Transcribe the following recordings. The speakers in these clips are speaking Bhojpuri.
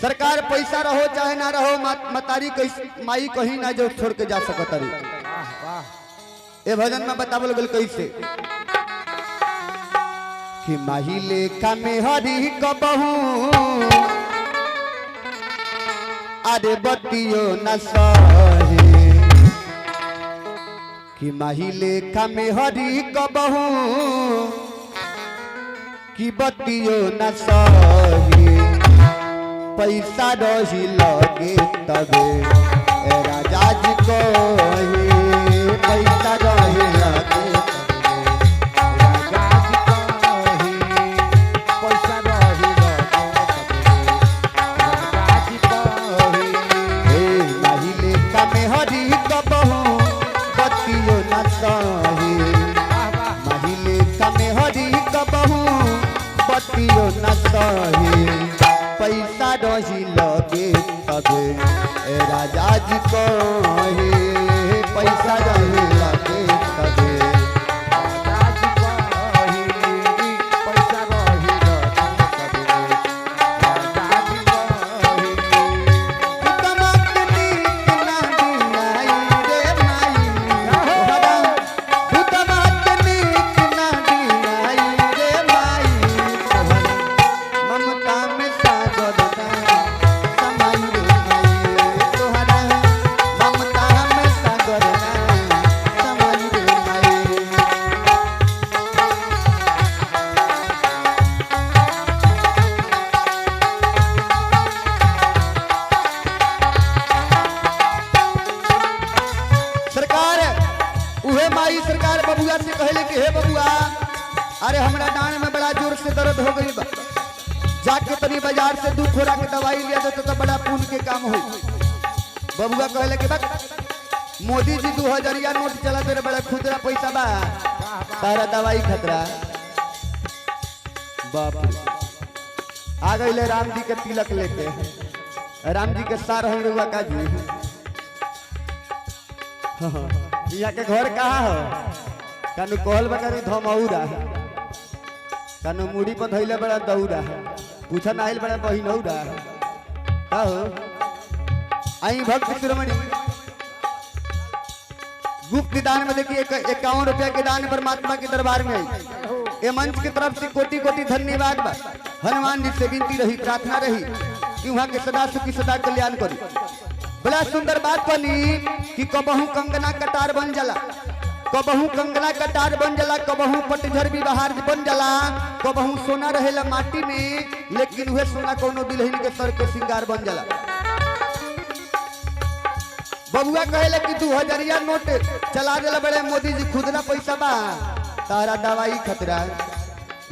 सरकार पैसा रहो चाहे ना रहो मतारी माई कहीं ना जो छोड़ के जा सकत रे। ए भजन में बतावल गल कैसे कि माही लेखा में हरी कबहू अरे बतियो न सहे कि माही लेखा में हरी कबहू कि बतियो न सहे पैसा रही लगे तबे राजा जी को पैसा रही लगे राजा जी को पैसा रही लगे राजा जी को नहीं लेखा में हरी कबहू बतियो न सही नहीं लेखा में हरी कबहू बतियो न सही पैसा रही लगे तबे राजा जी को पैसा रही लगे तबे राजा जी को पैसा रही लगे तबे राजा जी को तमक नीक ना दिलाई रे माई तमक नीक ना दिलाई रे माई ममता में सरकार बबुआ से कहले कि हे बबुआ अरे हमरा डांड में बड़ा जोर से दर्द हो गई बा जाके तनी बाजार से 2 खोरा के दवाई लिया दे तो बड़ा पुण्य के काम हो। बबुआ कहले कि बक मोदी जी 2000 नोट चला तेरे बड़ा खुदरा पैसा बा तारा दवाई खतरा बाप आ गए राम जी के तिलक लेके राम जी के सार हुआ का जी यहाँ के घर कहाँ हो कानू कहल बकरी धमौरा कानू मुड़ी पर धैले बड़ा दौरा पूछा नाइल बड़ा बहिनौरा का हो आई भक्त शिरोमणि गुप्त दान में देखिए 51 रुपया के दान परमात्मा के दरबार में आई। ये मंच की तरफ से कोटि कोटि धन्यवाद बा। हनुमान जी से विनती रही प्रार्थना रही कि वहाँ के सदा सुखी सदा कल्याण करी। बड़ा सुंदर बात बनी कि कबहू कंगना कटार बन जाला कबहू कंगना कटार बन जाला कबहू पटझर भी बहार बन जाला कबहू सोना रहेला माटी में लेकिन वह सोना कोनो दुल्हन के सर के श्रृंगार बन जाला। बबुआ कहले कि 2000 नोट चला देला बड़े मोदी जी खुदरा पैसा बा तारा दवाई खतरा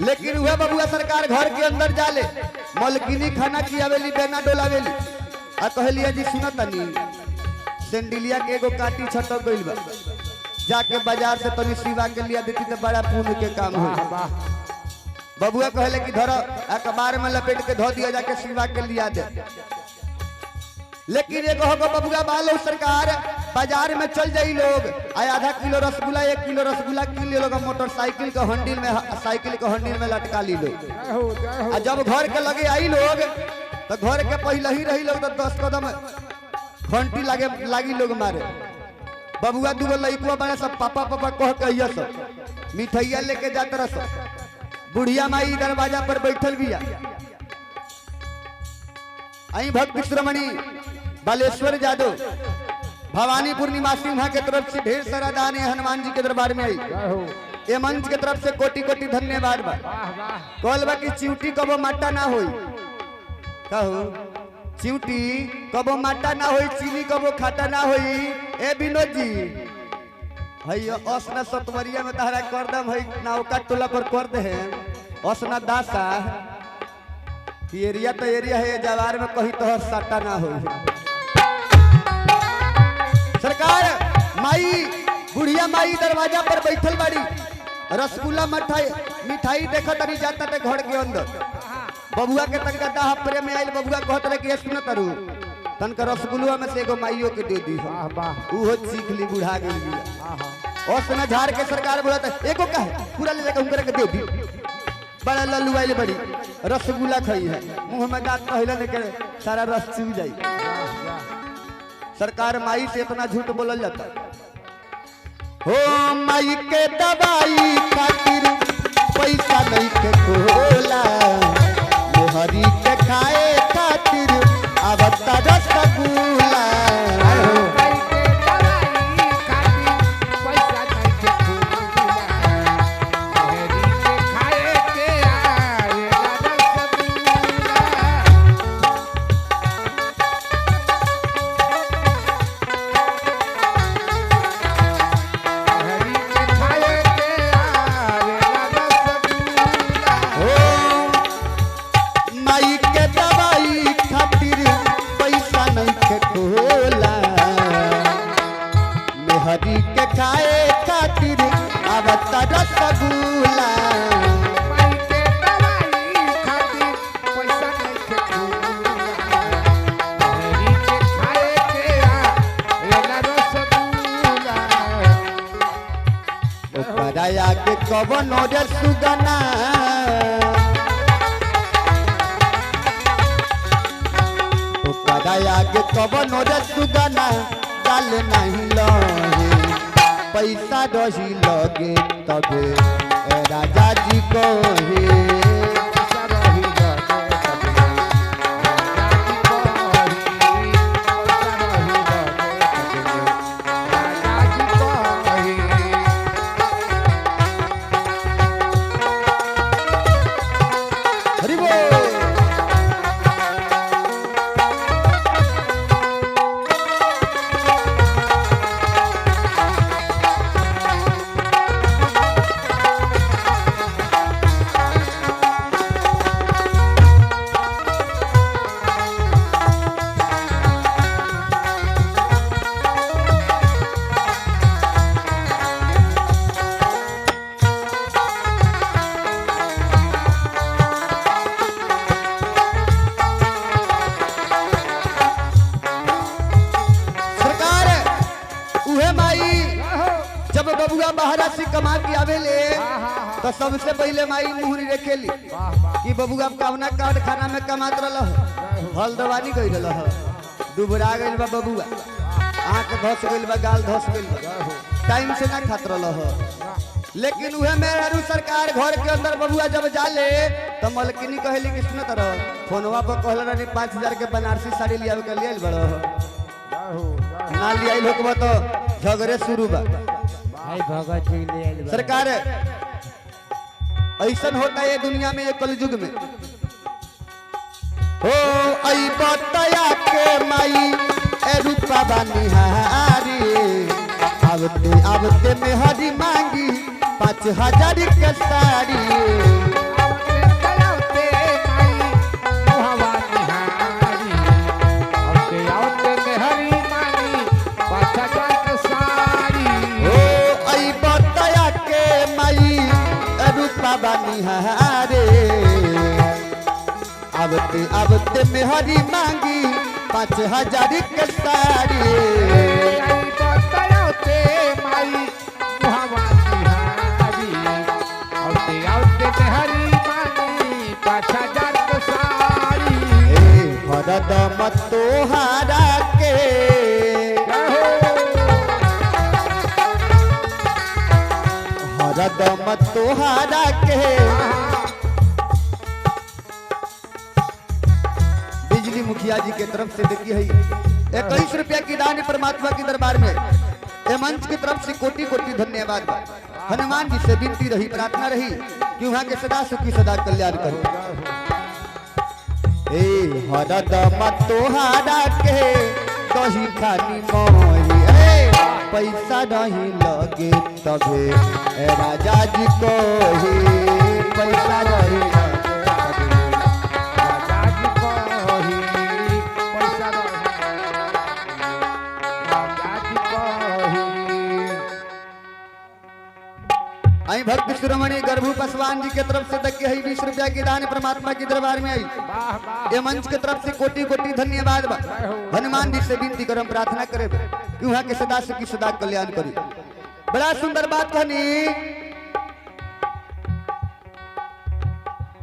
लेकिन वह बबुआ सरकार घर के अंदर जाले मलकिनी खाना खियावेली बेना डोलावेली आ कहलिया जी सुना तनी सेंडिलिया के एगो काटी छटक गइल बा जाके बाजार से तनी सिवा के लिया देती तो बड़ा पुण्य के काम हो। बबुआ कहले कि धर अखबार में लपेट के धो दिया जाके सिवा के लिया दे लेकिन एगो होगा बबुआ बालो सरकार बाजार में चल जाई लोग आधा किलो रसगुल्ला 1 किलो रसगुल्ला किन ले लोग मोटरसाइकिल के हैंडल में साइकिल के हैंडल में लटका ली लोग आ जब घर के लगे आई लोग तो घर के पहले ही रही लोग तो 10 कदम घंटी लागी लोग मारे। बबुआ 2 लइकुआ बने सब पापा पापा कह कहिया सब मिठाइया लेके जात रह सब बुढ़िया माई दरवाजा पर बैठल बिया। आई भक्त श्रमणी बालेश्वर यादव भवानीपुर निवासी वहां के तरफ से ढेर सारा दान है हनुमान जी के दरबार में आई। ये मंच के तरफ से कोटि कोटि धन्यवाद बा। कहल बा कि चिउटी कबो माटा ना होई कहू चिउटी कबो माटा ना होई चीनी कबो खाटा ना होई। ए विनोद जी हई असना सतवरिया में तहरा कर दम हई नावका टोला पर कर दे हैं असना दासा एरिया तो एरिया है जवार में कहीं तोहर साटा ना हो। सरकार माई बुढ़िया माई दरवाजा पर बैठल बाड़ी रसगुल्ला मिठाई देखा तरी जाता थे घर के अंदर बबुआ के तनका दाह प्रेम में आइल बबुआ कहत रहे कि सुन तरु तनका रसगुल्ला में से एगो माइयो के दे दी उहो सीख ली बुढ़ा गई और सुना झाड़ के सरकार बोला एको का पूरा ले जाकर दे दी बड़ा लल्लू आइल बड़ी रसगुल्ला खाई है मुंह में दांत पहले लेके सारा रस चूस जाई। सरकार माई से इतना झूठ बोलल जाता हो माई के दवाई खातिर पैसा नहीं के खोला हरी के खाए खातिर आवता रसगुल्ला हरी के खाए खातिर आवता रसगुल्ला ओकरा के कवनो रे सुगना ओकरा के कवनो रे सुगना डाल नहीं लहे पैसा रही लगे तबे राजा जी कहे जब बबुआ बाहरा से कमा के आवेले तो सबसे पहले माई मुहरी रखेली कि बबुआ कवना कारखाना में कमात रह हल दवानी गई रह दुबरा गइल बा बबुआ आंख धस गइल बा गाल धस गइल बा टाइम से ना खात रह लेकिन उहे मेहरू सरकार घर के अंदर बबुआ जब जाले तो मलकिनी कहली कि सुनत रह फोनवा पर कहल रहनी 5000 के बनारसी साड़ी लियावे के लिए बड़ ना लिया लोग तो झगड़े शुरू बा भगत जी सरकार ऐसा होता है दुनिया में एक कलयुग में हो आई बतया के माई ए रूपा बनिहारी आवते आवते में हरी मांगी 5000 के साड़ी बनिहारे आवते आवते में हरी मांगी 5000 के साड़ी हरदम तोहारा के हरदम तोहारा के बिजली मुखिया जी के तरफ से देखी है 21 रुपया की दान परमात्मा के दरबार में ये मंच की तरफ से कोटि कोटि धन्यवाद। हनुमान जी से विनती रही प्रार्थना रही कि वहां के सदा सुखी सदा कल्याण करो। हरदम तोहारा के दही खानी मोही पैसा नहीं लगे तबे राजा जी को ही पैसा नहीं आई भक्त शिरोमणि गर्भू पासवान जी के तरफ से तक है 20 रुपया की दान परमात्मा के दरबार में आई। ये मंच के तरफ से कोटि कोटि धन्यवाद। हनुमान जी से विनती करम प्रार्थना करे कि वहां के सदा से की सदा कल्याण करी। बड़ा सुंदर बात कहनी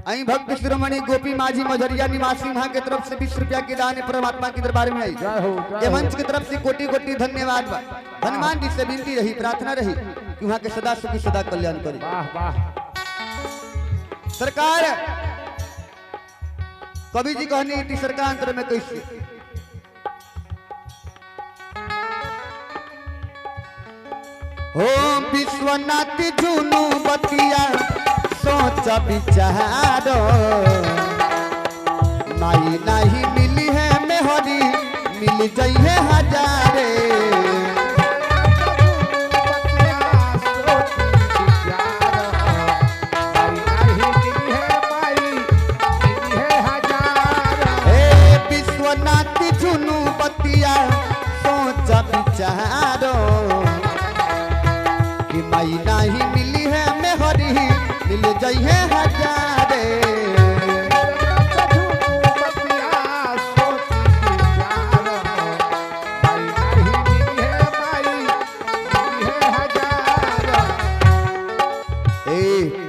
आई भक्त शिरोमणि गोपी माझी मझरिया निवासी वहां की तरफ से 20 रुपया की दान परमात्मा के दरबार में आई। ये मंच की तरफ से कोटि कोटि धन्यवाद बा। हनुमान जी से विनती रही, प्रार्थना रही कि वहां के सदा सुखी सदा कल्याण करे। वाह वाह। सरकार कवि जी कहनी इति सरकांतर में कैसे हो विश्वनाथ जुनू बतिया सोच विचार माई नहीं मिली है मेहरी मिल जाई है हजारे। विश्वनाथ जुनू बतिया सोच विचारो कि माई नहीं मिली है मेहरी मिल जाई है हजारे।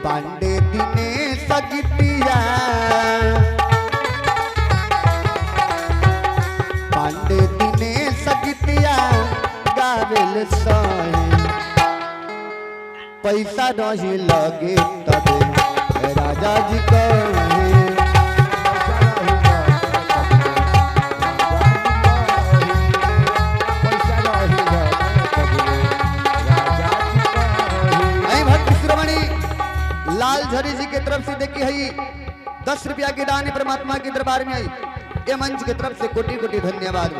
पांडे दिने सगितिया पांडे दिने सगितिया गावेल सोई पैसा नहीं लगे तबे राजा जी कहे। लाल झरी जी के तरफ से देखी है 10 रुपया की दान परमात्मा के दरबार में आई। ये मंच के तरफ से कोटि कोटि धन्यवाद।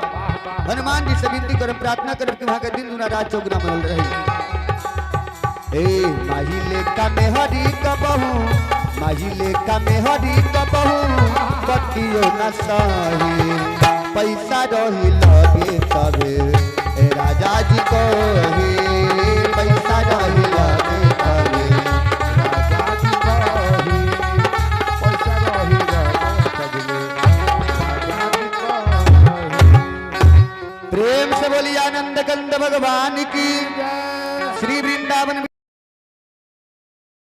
हनुमान जी से विनती कर प्रार्थना कर कि वहां का दिन दुना रात चौगुना बनल रही। ए माहिले का मेहरी कबहू माहिले का मेहरी कबहू कटियो न सही पैसा रही लगे तबे ए राजा जी कहे पैसा रही लगे तबे प्रेम से बोली आनंद कंद भगवान की। श्री वृंदावन।